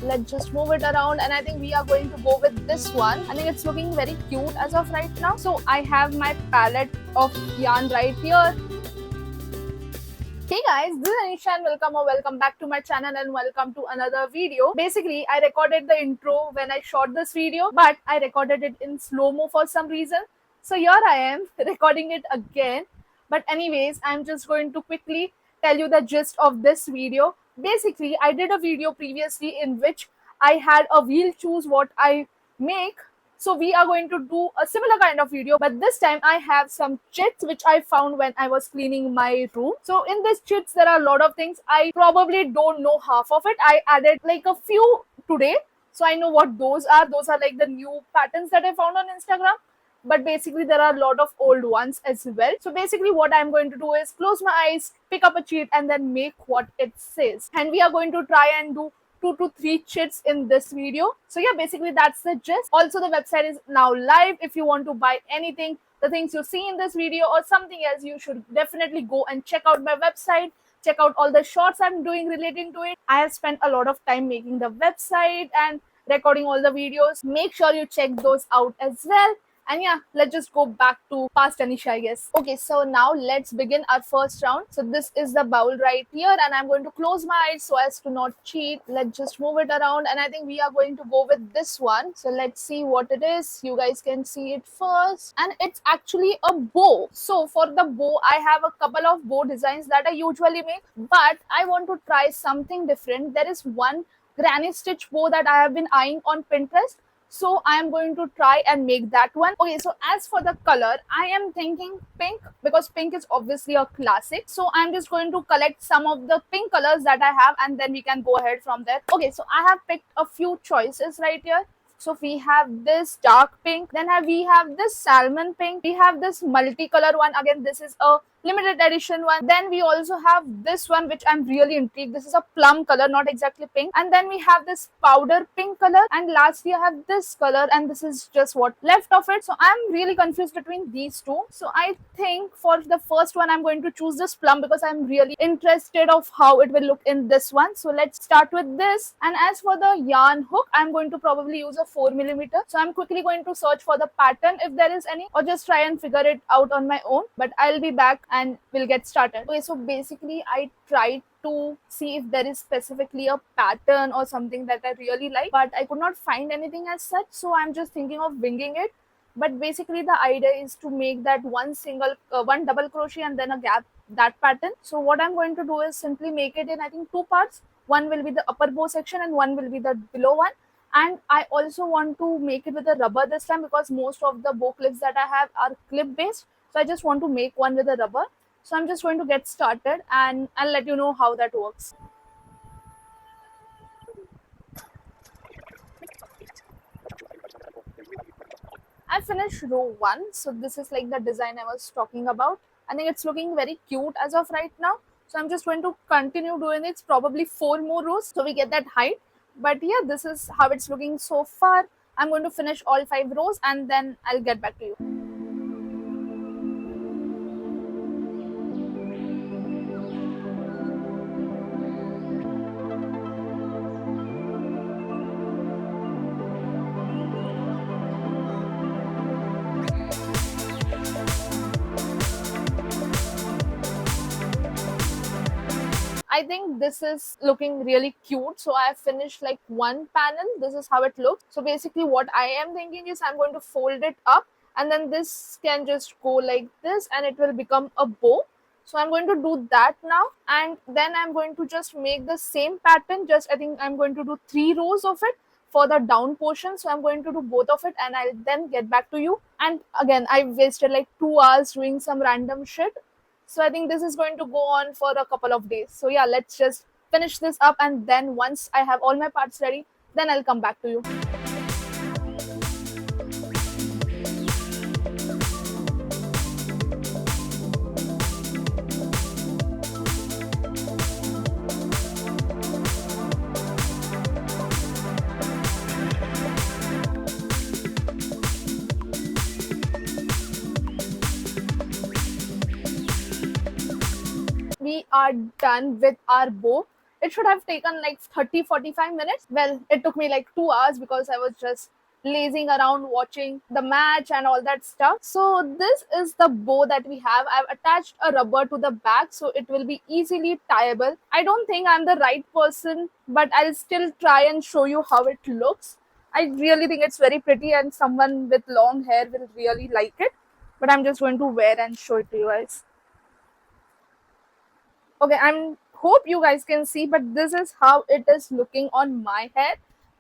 let's just move it around, and I think we are going to go with this one. I think it's looking very cute as of right now. So I have my palette of yarn right here. Hey guys, this is Anisha and welcome back to my channel and welcome to another video. Basically, I recorded the intro when I shot this video, but I recorded it in slow-mo for some reason. So here I am recording it again. But anyways, I'm just going to quickly tell you the gist of this video. Basically, I did a video previously in which I had a wheel choose what I make. So we are going to do a similar kind of video, but this time I have some chits which I found when I was cleaning my room. So in this chits, there are a lot of things. I probably don't know half of it. I added like a few today. So I know what those are. Those are like the new patterns that I found on Instagram. But basically there are a lot of old ones as well. So basically what I'm going to do is close my eyes, pick up a cheat and then make what it says. And we are going to try and do 2 to 3 chits in this video. So yeah, basically that's the gist. Also, the website is now live. If you want to buy anything, the things you see in this video or something else, you should definitely go and check out my website. Check out all the shorts I'm doing relating to it. I have spent a lot of time making the website and recording all the videos. Make sure you check those out as well. And yeah, let's just go back to past Anisha, I guess. Okay, so now let's begin our first round. So this is the bowl right here, and I'm going to close my eyes so as to not cheat. Let's just move it around, and I think we are going to go with this one. So let's see what it is. You guys can see it first. And it's actually a bow. So for the bow, I have a couple of bow designs that I usually make, but I want to try something different. There is one granny stitch bow that I have been eyeing on Pinterest. So I am going to try and make that one. Okay, so as for the color, I am thinking pink because pink is obviously a classic. So I'm just going to collect some of the pink colors that I have and then we can go ahead from there. Okay, so I have picked a few choices right here. So we have this dark pink, then we have this salmon pink, we have this multicolor one. Again, this is a limited edition one. Then we also have this one which I'm really intrigued. This is a plum color, not exactly pink. And then we have this powder pink color, and lastly I have this color, and this is just what left of it. So I'm really confused between these two. So I think for the first one I'm going to choose this plum because I'm really interested of how it will look in this one. So let's start with this. And as for the yarn hook, I'm going to probably use a 4mm. So I'm quickly going to search for the pattern if there is any, or just try and figure it out on my own. But I'll be back and we'll get started. Okay, so basically I tried to see if there is specifically a pattern or something that I really like, but I could not find anything as such. So I'm just thinking of winging it. But basically the idea is to make that one double crochet and then a gap, that pattern. So what I'm going to do is simply make it in, I think, 2 parts. One will be the upper bow section and one will be the below one. And I also want to make it with a rubber this time because most of the bow clips that I have are clip based. So I just want to make one with a rubber. So I'm just going to get started and I'll let you know how that works. I finished row 1. So this is like the design I was talking about. I think it's looking very cute as of right now. So I'm just going to continue doing it. It's probably 4 more rows so we get that height. But yeah, this is how it's looking so far. I'm going to finish all 5 rows and then I'll get back to you. I think this is looking really cute. So I have finished like one panel. This is how it looks. So basically what I am thinking is I'm going to fold it up and then this can just go like this and it will become a bow. So I'm going to do that now, and then I'm going to just make the same pattern. I think I'm going to do 3 rows of it for the down portion. So I'm going to do both of it and I'll then get back to you. And again, I wasted like 2 hours doing some random shit. So I think this is going to go on for a couple of days. So yeah, let's just finish this up and then once I have all my parts ready, then I'll come back to you. We are done with our bow. it should have taken like 30-45 minutes. Well, it took me like 2 hours because I was just lazing around watching the match and all that stuff. So this is the bow that we have. I've attached a rubber to the back so it will be easily tieable. I don't think I'm the right person, but I'll still try and show you how it looks. I really think it's very pretty and someone with long hair will really like it. But I'm just going to wear and show it to you guys. Okay, I'm hope you guys can see, but this is how it is looking on my hair.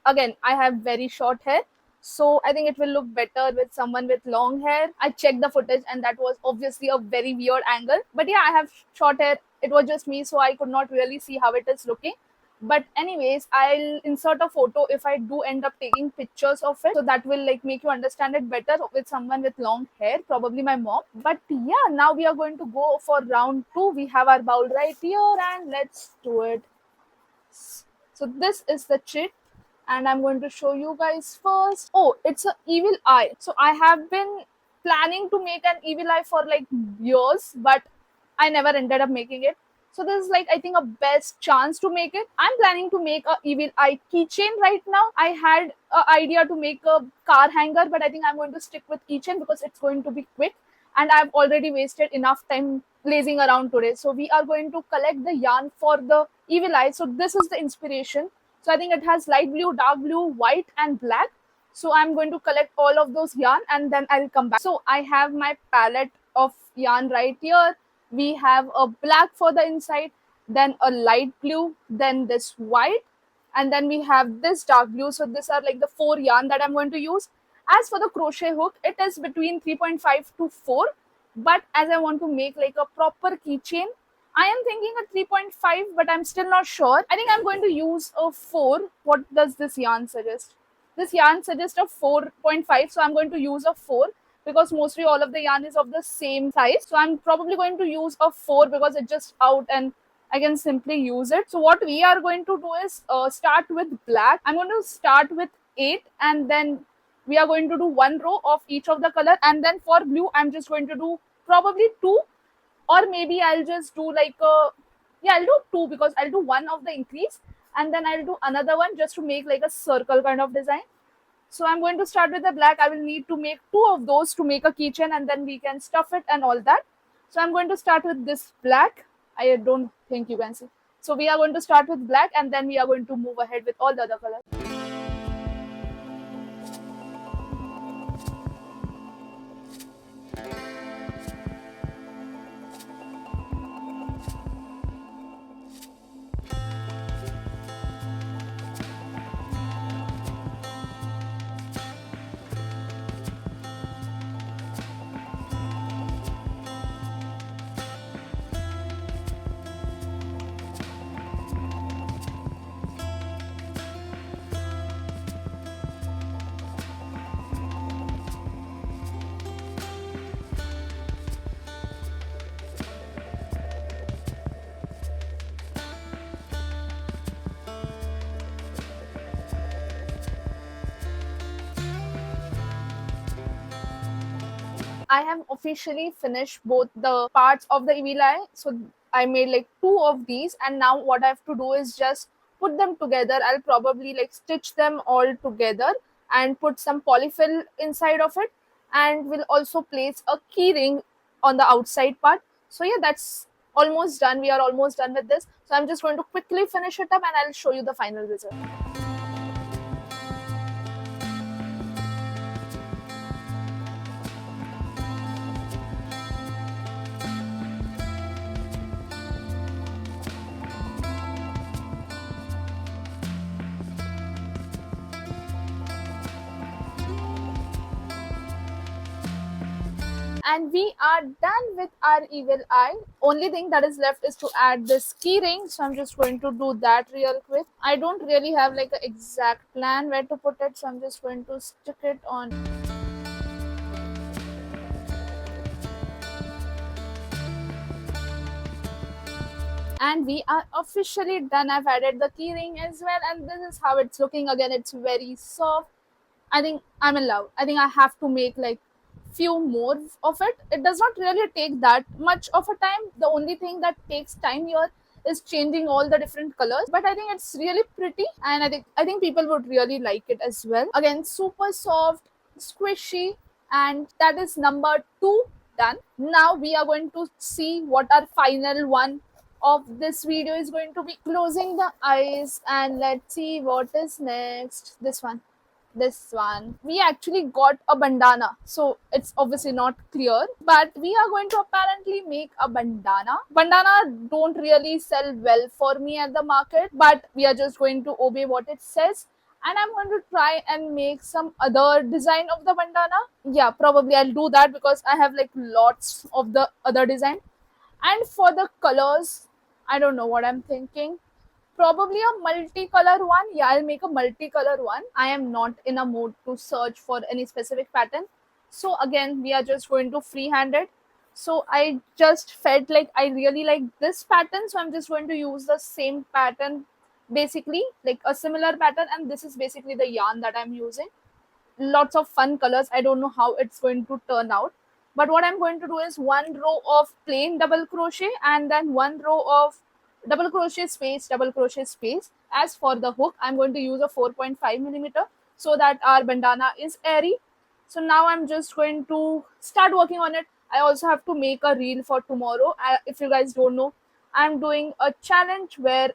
Again, I have very short hair, so I think it will look better with someone with long hair. I checked the footage and that was obviously a very weird angle, but yeah, I have short hair. It was just me, so I could not really see how it is looking. But anyways, I'll insert a photo if I do end up taking pictures of it, so that will like make you understand it better with someone with long hair, probably my mom. But yeah, now we are going to go for round 2. We have our bowl right here and let's do it. So this is the chit and I'm going to show you guys first. Oh, it's an evil eye. So I have been planning to make an evil eye for like years, but I never ended up making it. So this is like I think a best chance to make it. I'm planning to make a evil eye keychain right now. I had an idea to make a car hanger, but I think I'm going to stick with keychain because it's going to be quick and I've already wasted enough time lazing around today. So we are going to collect the yarn for the evil eye. So this is the inspiration. So I think it has light blue, dark blue, white and black. So I'm going to collect all of those yarn and then I'll come back. So I have my palette of yarn right here. We have a black for the inside, then a light blue, then this white, and then we have this dark blue. So these are like the 4 yarn that I'm going to use. As for the crochet hook, it is between 3.5 to 4, but as I want to make like a proper keychain, I am thinking a 3.5, but I'm still not sure. I think I'm going to use a 4. What does this yarn suggest? This yarn suggests a 4.5, so I'm going to use a 4 because mostly all of the yarn is of the same size. So I'm probably going to use a 4 because it's just out and I can simply use it. So what we are going to do is start with black. I'm going to start with 8 and then we are going to do 1 row of each of the color, and then for blue I'm just going to do probably 2, or maybe I'll just do like a, yeah, I'll do 2 because I'll do 1 of the increase and then I'll do another one just to make like a circle kind of design. So I'm going to start with the black. I will need to make 2 of those to make a keychain and then we can stuff it and all that. So I'm going to start with this black. I don't think you can see. So we are going to start with black and then we are going to move ahead with all the other colors. I have officially finished both the parts of the evil eye. So I made like 2 of these and now what I have to do is just put them together. I'll probably like stitch them all together and put some polyfill inside of it, and will also place a key ring on the outside part. So yeah, that's almost done. We are almost done with this. So I'm just going to quickly finish it up and I'll show you the final result. And we are done with our evil eye. Only thing that is left is to add this key ring. So I'm just going to do that real quick. I don't really have like an exact plan where to put it, so I'm just going to stick it on. And we are officially done. I've added the key ring as well, and this is how it's looking. Again, it's very soft. I think I'm in love. I think I have to make like few more of it. It does not really take that much of a time. The only thing that takes time here is changing all the different colors, but I think it's really pretty, and I think people would really like it as well. Again, super soft, squishy, and that is number 2 done. Now we are going to see what our final one of this video is going to be. Closing the eyes, and let's see what is next. This one we actually got a bandana, so it's obviously not clear, but we are going to apparently make a bandana don't really sell well for me at the market, but we are just going to obey what it says, and I'm going to try and make some other design of the bandana. Yeah, probably I'll do that because I have like lots of the other design. And for the colors, I don't know what I'm thinking. Probably a multicolor one. Yeah, I'll make a multicolor one. I am not in a mood to search for any specific pattern. So again, we are just going to freehand it. So I just felt like I really like this pattern. So I'm just going to use the same pattern, basically like a similar pattern. And this is basically the yarn that I'm using. Lots of fun colors. I don't know how it's going to turn out. But what I'm going to do is one row of plain double crochet and then one row of double crochet space. As for the hook, I'm going to use a 4.5 millimeter so that our bandana is airy. So now I'm just going to start working on it. I also have to make a reel for tomorrow. If you guys don't know, I'm doing a challenge where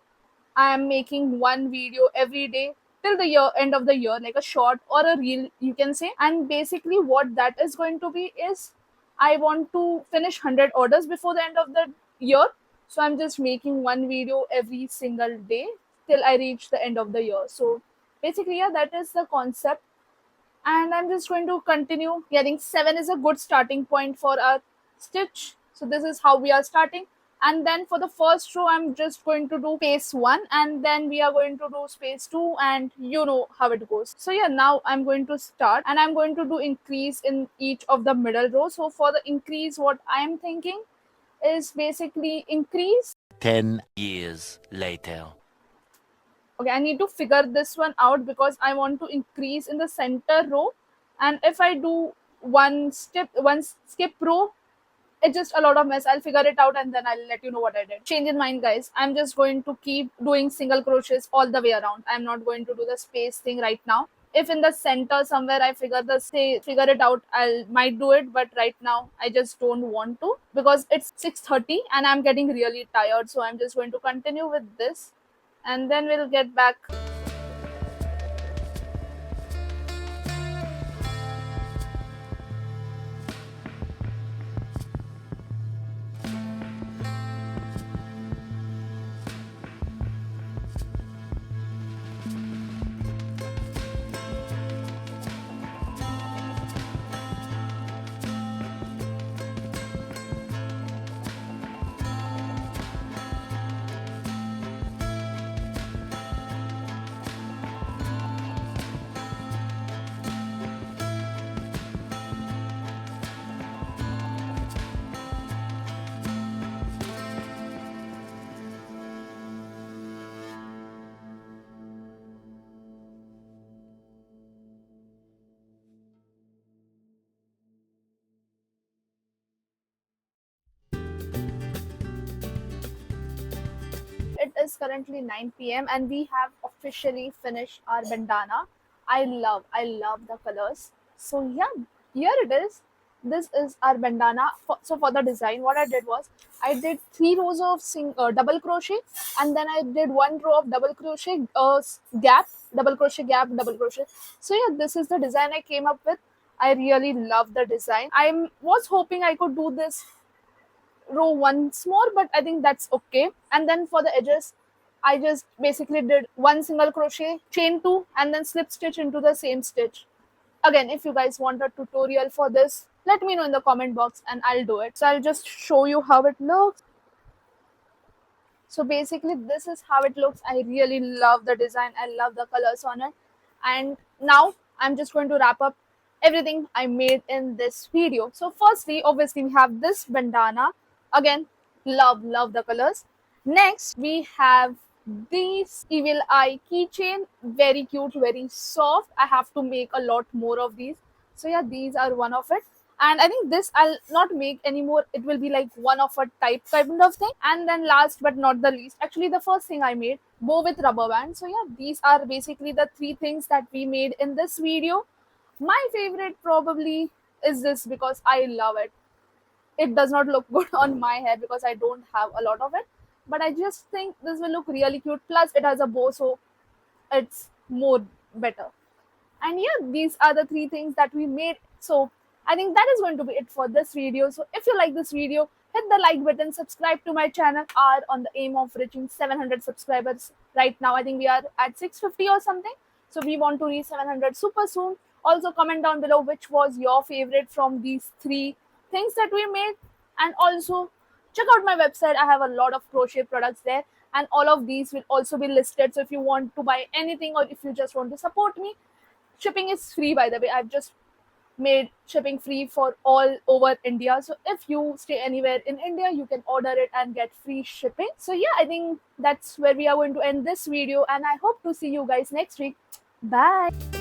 I am making one video every day till the end of the year, like a short or a reel, you can say. And basically, what that is going to be is I want to finish 100 orders before the end of the year. So I'm just making one video every single day till I reach the end of the year. So basically, yeah, that is the concept. And I'm just going to continue. Getting 7 is a good starting point for our stitch. So this is how we are starting. And then for the first row, I'm just going to do space 1, and then we are going to do space 2, and you know how it goes. So yeah, now I'm going to start, and I'm going to do increase in each of the middle row. So for the increase, what I'm thinking is basically increase. 10 years later. Okay, I need to figure this one out because I want to increase in the center row, and if I do one skip row, it's just a lot of mess. I'll figure it out and then I'll let you know what I did. Change in mind, guys. I'm just going to keep doing single crochets all the way around. I'm not going to do the space thing right now. If in the center somewhere I figure it out, I might do it, but right now I just don't want to because it's 6:30 and I'm getting really tired. So I'm just going to continue with this, and then we'll get back. It is currently 9 p.m. and we have officially finished our bandana. I love the colors. So yeah, here it is. This is our bandana. So for the design, what I did was I did 3 rows of double crochet, and then I did 1 row of double crochet gap, double crochet gap, double crochet. So yeah, this is the design I came up with. I really love the design. I was hoping I could do this row once more, but I think that's okay. And then for the edges, I just basically did 1 single crochet, chain 2, and then slip stitch into the same stitch. Again, if you guys want a tutorial for this, let me know in the comment box and I'll do it. So I'll just show you how it looks. So basically this is how it looks. I really love the design. I love the colors on it. And now I'm just going to wrap up everything I made in this video. So firstly, obviously we have this bandana. Again, love the colors. Next we have this evil eye keychain. Very cute, very soft. I have to make a lot more of these. So yeah, these are one of it. And I think this I'll not make anymore. It will be like one of a type kind of thing. And then last but not the least, actually the first thing I made, bow with rubber band. So yeah, these are basically the three things that we made in this video. My favorite probably is this because I love it. It does not look good on my hair because I don't have a lot of it, but I just think this will look really cute. Plus it has a bow, so it's more better. And yeah, these are the three things that we made. So I think that is going to be it for this video. So if you like this video, hit the like button, subscribe to my channel. Are on the aim of reaching 700 subscribers right now. I think we are at 650 or something, so we want to reach 700 super soon. Also comment down below which was your favorite from these three things that we made. And also check out my website. I have a lot of crochet products there, and all of these will also be listed. So if you want to buy anything, or if you just want to support me, shipping is free, by the way. I've just made shipping free for all over India. So if you stay anywhere in India, you can order it and get free shipping. So yeah, I think that's where we are going to end this video, and I hope to see you guys next week. Bye.